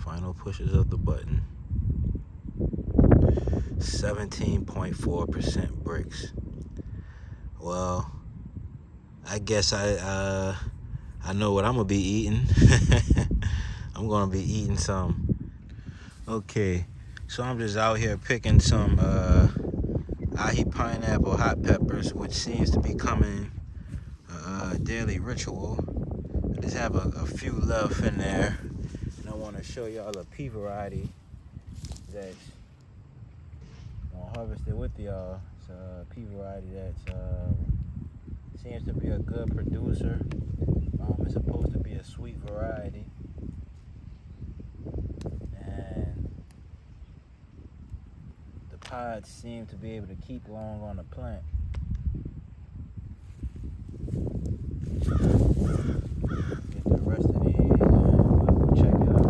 Final pushes of the button. 17.4% Brix. Well, I guess I know what I'm gonna be eating. I'm gonna be eating some. Okay, so I'm just out here picking some ahi pineapple hot peppers, which seems to be becoming a daily ritual. I just have a few left in there, and I want to show y'all a pea variety that's harvested with y'all. It's a pea variety that seems to be a good producer. It's supposed to be a sweet variety, and the pods seem to be able to keep long on the plant. Get the rest of these and we'll check it out.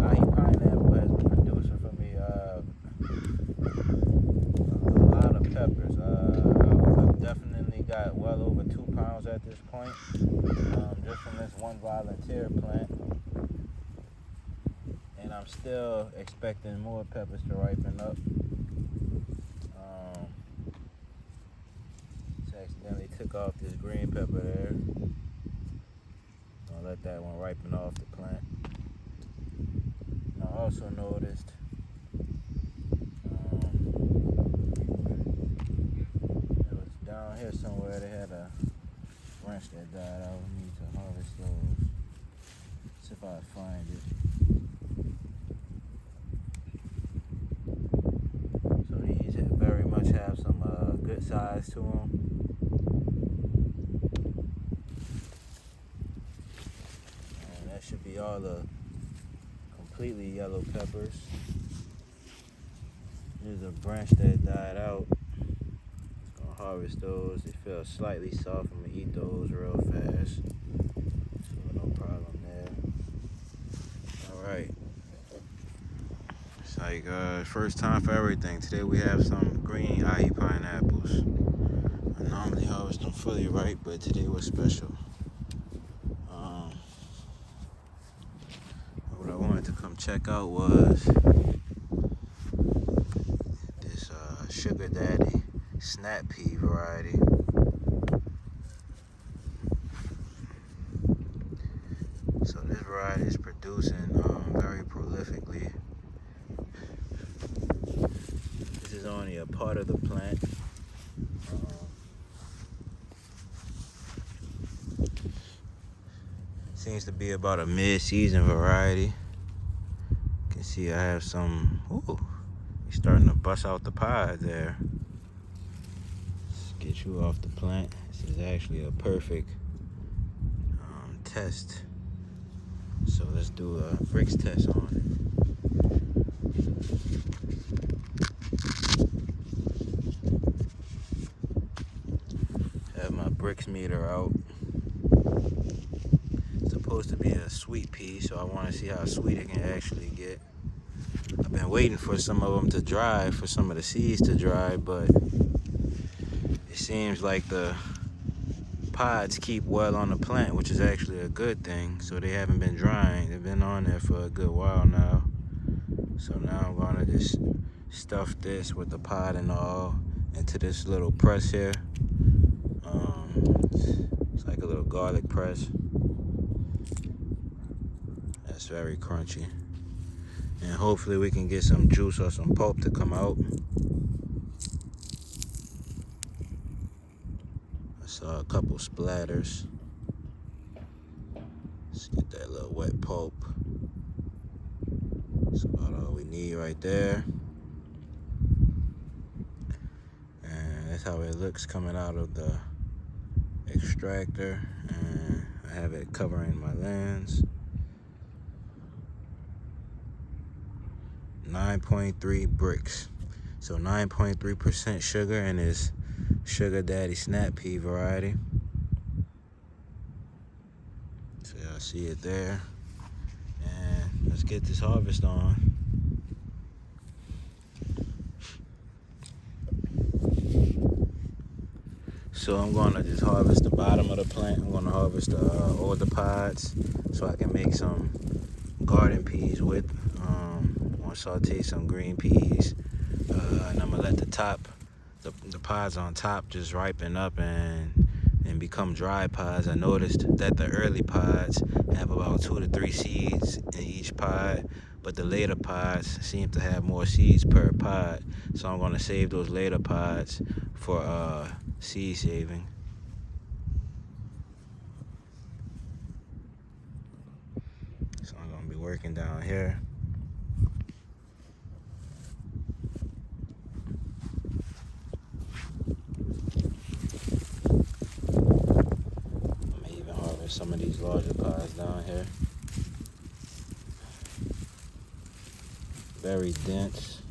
Ahi pineapple has been producing for me a lot of peppers. I've definitely got well over 2 pounds at this point, just from this one volunteer plant. And I'm still expecting more peppers to ripen up. Just accidentally took off this green pepper there. I'll let that one ripen off the plant. And I also noticed it was down here somewhere. They had a branch that died. I would need to harvest those. See if I find it. So these very much have some good size to them. And that should be all the completely yellow peppers. There's a branch that died out. Gonna harvest those. They feel slightly soft. I'm gonna eat those real fast. So no problem there. Alright. It's like first time for everything. Today we have some green ahi pineapples. I normally harvest them fully ripe, but today was special. What I wanted to come check out was this Sugar Daddy snap pea variety. So this variety is producing very prolifically. This is only a part of the plant. Seems to be about a mid-season variety. You can see I have some. Ooh, he's starting to bust out the pod there. Let's get you off the plant. This is actually a perfect test. So let's do a Brix test on it. Have my Brix meter out. It's supposed to be a sweet pea, so I want to see how sweet it can actually get. I've been waiting for some of them to dry, for some of the seeds to dry, but it seems like the pods keep well on the plant, which is actually a good thing. So they haven't been drying. They've been on there for a good while now. So now I'm gonna just stuff this with the pod and all into this little press here. It's like a little garlic press. That's very crunchy. And hopefully we can get some juice or some pulp to come out. I saw a couple splatters. Let's get that little wet pulp. That's about all we need right there. And that's how it looks coming out of the extractor. And I have it covering my lens. 9.3 Brix. So 9.3% sugar in this Sugar Daddy snap pea variety. So y'all see it there. And let's get this harvest on. So I'm gonna just harvest the bottom of the plant. I'm gonna harvest the older pods so I can make some garden peas with. I'm gonna saute some green peas, and I'm gonna let the pods on top just ripen up and become dry pods. I noticed that the early pods have about 2 to 3 seeds in each pod, but the later pods seem to have more seeds per pod. So I'm gonna save those later pods for seed saving. So I'm gonna be working down here. I may even harvest some of these larger pods down here. Very dense.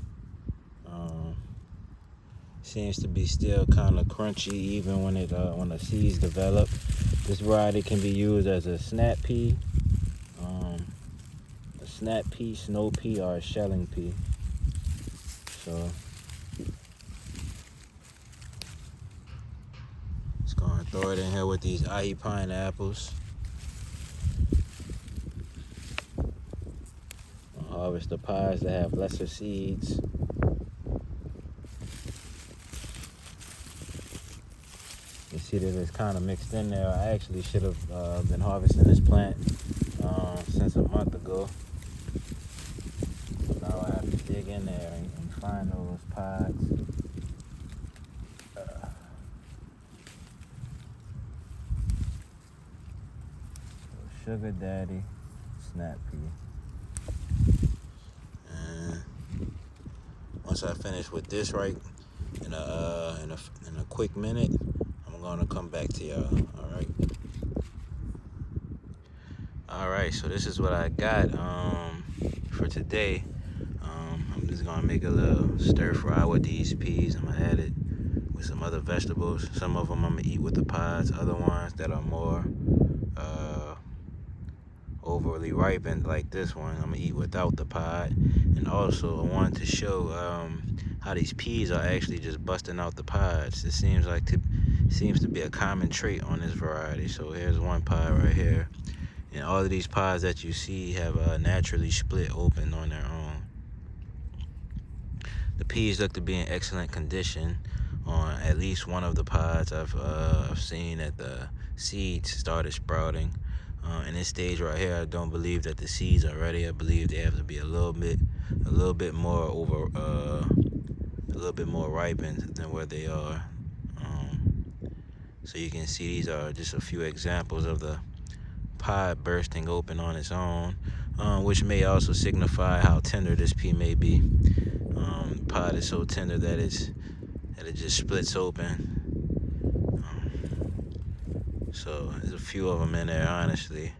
Seems to be still kind of crunchy even when the seeds develop. This variety can be used as a snap pea, snow pea, or a shelling pea. So just gonna throw it in here with these ahi pineapples. I'll harvest the pods that have lesser seeds. You see that it's kind of mixed in there. I actually should have been harvesting this plant since a month ago. Now I have to dig in there and find those pods. Sugar Daddy Snap Pea. And once I finish with this right in a quick minute, I'm gonna come back to y'all. All right, so this is what I got for today. I'm just gonna make a little stir fry with these peas. I'm gonna add it with some other vegetables. Some of them I'm gonna eat with the pods. Other ones that are more overly ripened, like this one, I'm gonna eat without the pod. And also I wanted to show how these peas are actually just busting out the pods. It seems to be a common trait on this variety. So here's one pod right here, and all of these pods that you see have naturally split open on their own. The peas look to be in excellent condition on at least one of the pods. I've seen that the seeds started sprouting. In this stage right here, I don't believe that the seeds are ready. I believe they have to be a little bit more ripened than where they are. So you can see these are just a few examples of the pod bursting open on its own, which may also signify how tender this pea may be. The pod is so tender that it just splits open. So there's a few of them in there, honestly,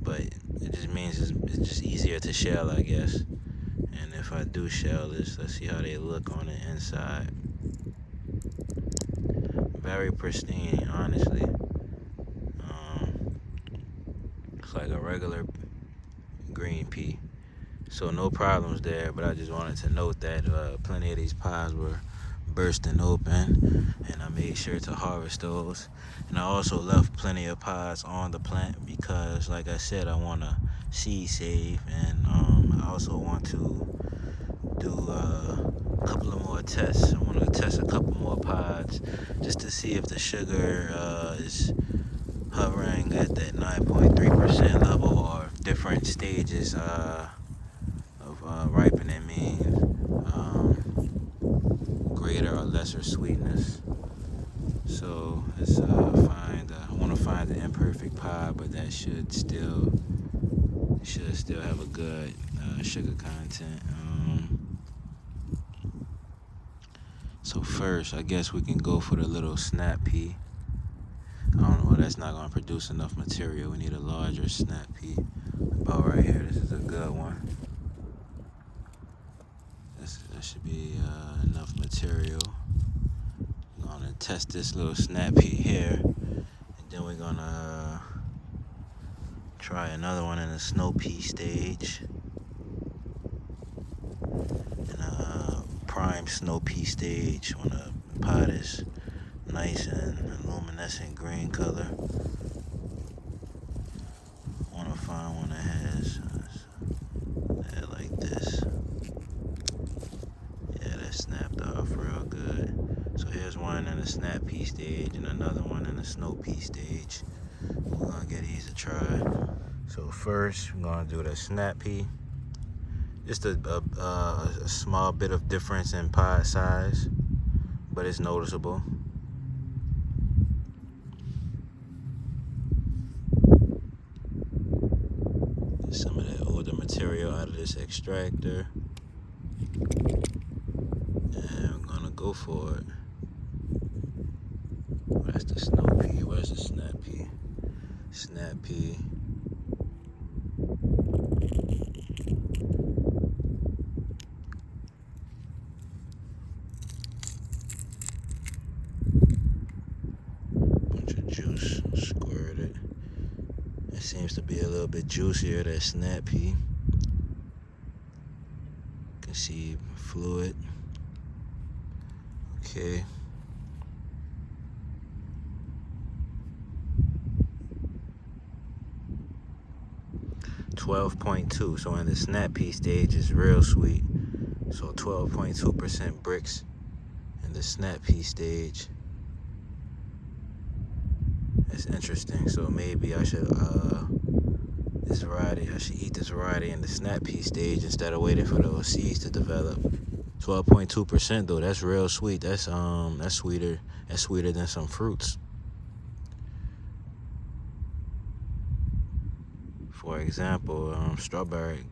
but it just means it's just easier to shell, I guess. And if I do shell this, let's see how they look on the inside. Very pristine, honestly. Looks like a regular green pea. So no problems there, but I just wanted to note that plenty of these pods were bursting open, and I made sure to harvest those. And I also left plenty of pods on the plant because, like I said, I want to seed save, and I also want to do a couple of more tests. I want to test a couple more pods just to see if the sugar is hovering at that 9.3% level, or different stages of ripening means greater or lesser sweetness. So let's I want to find the imperfect pod, but that should still have a good sugar content. So first, I guess we can go for the little snap pea. I don't know, that's not going to produce enough material. We need a larger snap pea. About right here, this is a good one. That should be enough material. We're going to test this little snap pea here, and then we're going to try another one in the snow pea stage, in a prime snow pea stage when the pod is nice and luminescent green color. I want to find one that has snap pea stage and another one in the snow pea stage. We're gonna get these to try. So first, we're gonna do the snap pea. Just a small bit of difference in pod size, but it's noticeable. Get some of that older material out of this extractor. And we're gonna go for it. That's the snow pea. Where's the snap pea? Snap pea. Bunch of juice squirted. It seems to be a little bit juicier, that snap pea. You can see fluid. Okay. $12.2. So in the snap pea stage is real sweet. So 12.2% Brix in the snap pea stage. That's interesting. So maybe I should I should eat this variety in the snap pea stage instead of waiting for those seeds to develop. 12.2% though, that's real sweet. That's sweeter. That's sweeter than some fruits. For example, strawberry,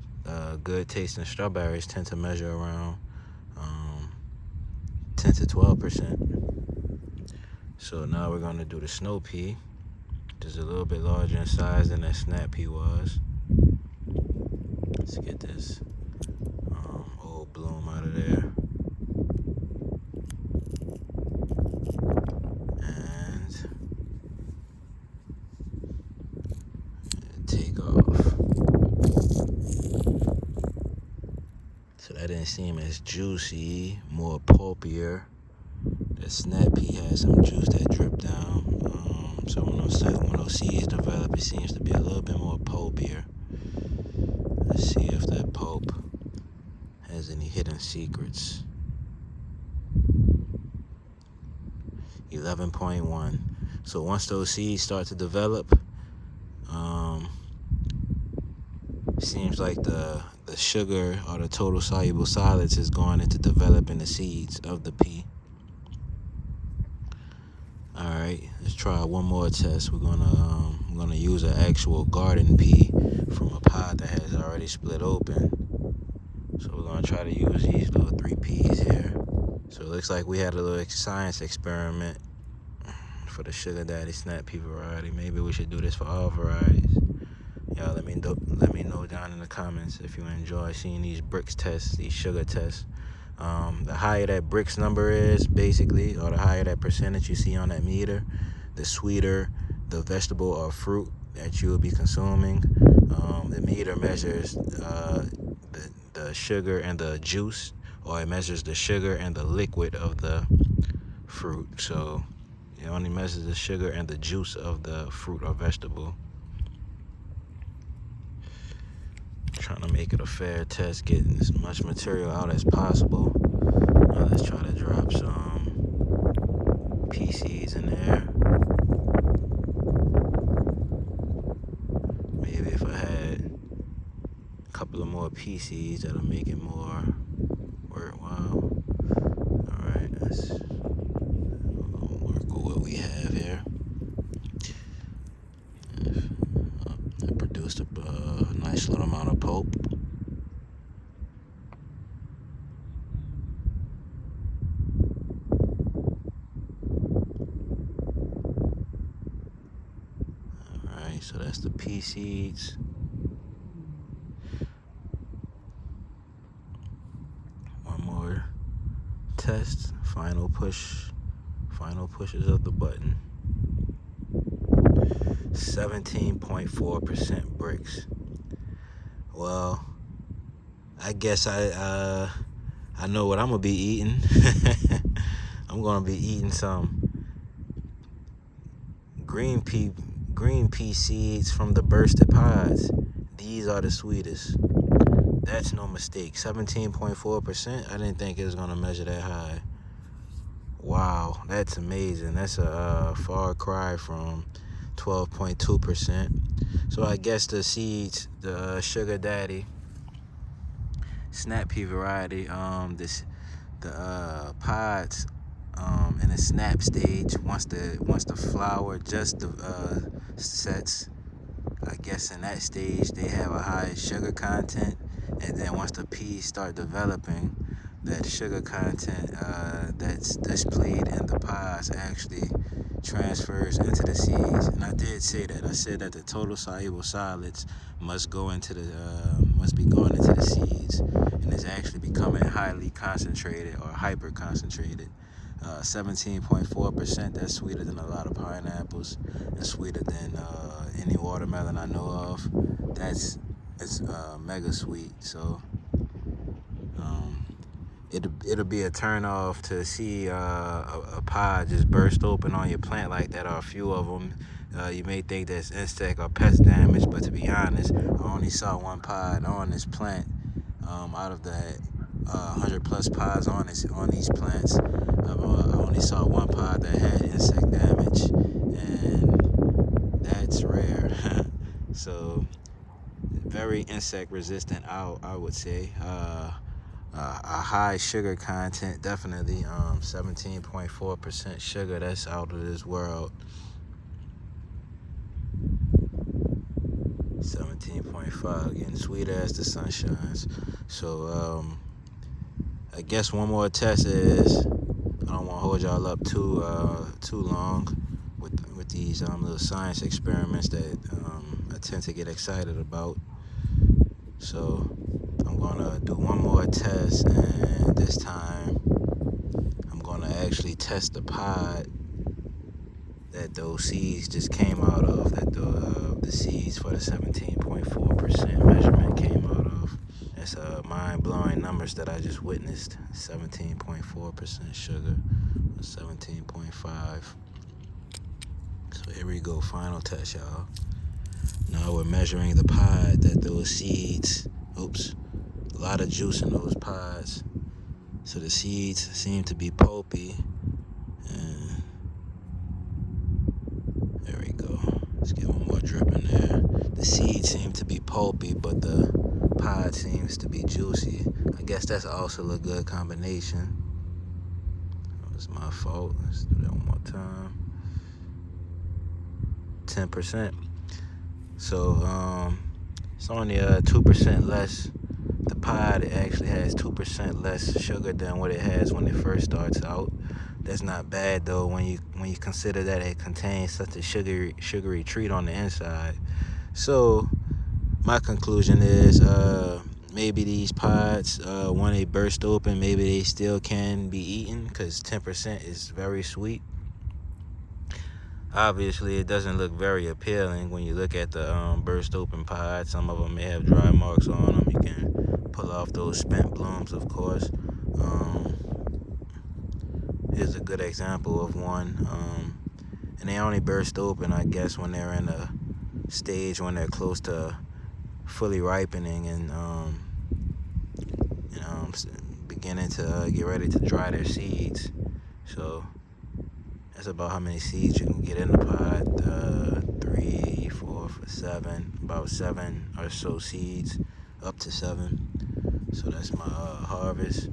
good tasting strawberries tend to measure around 10 to 12%. So now we're gonna do the snow pea, which is a little bit larger in size than that snap pea was. Let's get this old bloom out of there. And take off. So that didn't seem as juicy, more pulpier. The snap pea has some juice that dripped down. So when those seeds develop, it seems to be a little bit more pulpier. Let's see if that pulp has any hidden secrets. 11.1. So once those seeds start to develop, seems like the sugar or the total soluble solids is going into developing the seeds of the pea. All right, let's try one more test. We're gonna use an actual garden pea from a pod that has already split open. So we're gonna try to use these little 3 peas here. So it looks like we had a little science experiment for the sugar daddy snap pea variety. Maybe we should do this for all varieties. Y'all let me know down in the comments if you enjoy seeing these Brix tests, these sugar tests. The higher that Brix number is, basically, or the higher that percentage you see on that meter, the sweeter the vegetable or fruit that you will be consuming. The meter measures the sugar and the juice, or it measures the sugar and the liquid of the fruit. So it only measures the sugar and the juice of the fruit or vegetable. Trying to make it a fair test, getting as much material out as possible. Now let's try to drop some pea seeds in there. Maybe if I had a couple of more pea seeds, that'll make it more worthwhile. Alright, let's work with what we have here. It produced a nice little amount of pulp. Alright, so that's the pea seeds. One more test, final pushes of the button. 17.4% Brix. Well, I guess I know what I'm gonna be eating. I'm gonna be eating some green pea seeds from the bursted pods. These are the sweetest. That's no mistake. 17.4%. I didn't think it was gonna measure that high. Wow, that's amazing. That's a far cry from 12.2%. So I guess the seeds, the Sugar Daddy Snap Pea variety, the pods in the snap stage, once the flower just sets, I guess in that stage they have a high sugar content, and then once the peas start developing, that sugar content that's displayed in the pods actually transfers into the seeds. And I did say that. I said that the total soluble solids must be going into the seeds, and it's actually becoming highly concentrated or hyper concentrated. 17.4%. That's sweeter than a lot of pineapples, and sweeter than any watermelon I know of. It's mega sweet. So um, it'll be a turn off to see a pod just burst open on your plant like that, or a few of them. You may think that's insect or pest damage, but to be honest, I only saw one pod on this plant out of the 100 plus pods on these plants. I only saw one pod that had insect damage, and that's rare. So very insect resistant, I would say. A high sugar content, definitely. 17.4% sugar. That's out of this world. 17.5, getting sweeter as the sun shines. So I guess one more test is, I don't want to hold y'all up too long with these little science experiments that I tend to get excited about. So I'm gonna do one more test, and this time I'm gonna actually test the pod that those seeds just came out of, that the seeds for the 17.4% measurement came out of. That's mind-blowing numbers that I just witnessed. 17.4% sugar, 17.5. So here we go, final test, y'all. Now we're measuring the pod that those seeds, a lot of juice in those pods. So the seeds seem to be pulpy. And there we go. Let's get one more drip in there. The seeds seem to be pulpy, but the pod seems to be juicy. I guess that's also a good combination. That was my fault. Let's do that one more time. 10%. So it's only 2% less. The pod actually has 2% less sugar than what it has when it first starts out. That's not bad though when you consider that it contains such a sugary treat on the inside. So my conclusion is maybe these pods, when they burst open, maybe they still can be eaten, because 10% is very sweet. Obviously, it doesn't look very appealing when you look at the burst open pods. Some of them may have dry marks on them. You can pull off those spent blooms, of course. Here's a good example of one. And they only burst open, I guess, when they're in a stage when they're close to fully ripening and beginning to get ready to dry their seeds. So that's about how many seeds you can get in the pod. 3, 4, 7, about 7 or so seeds, up to 7. So that's my harvest.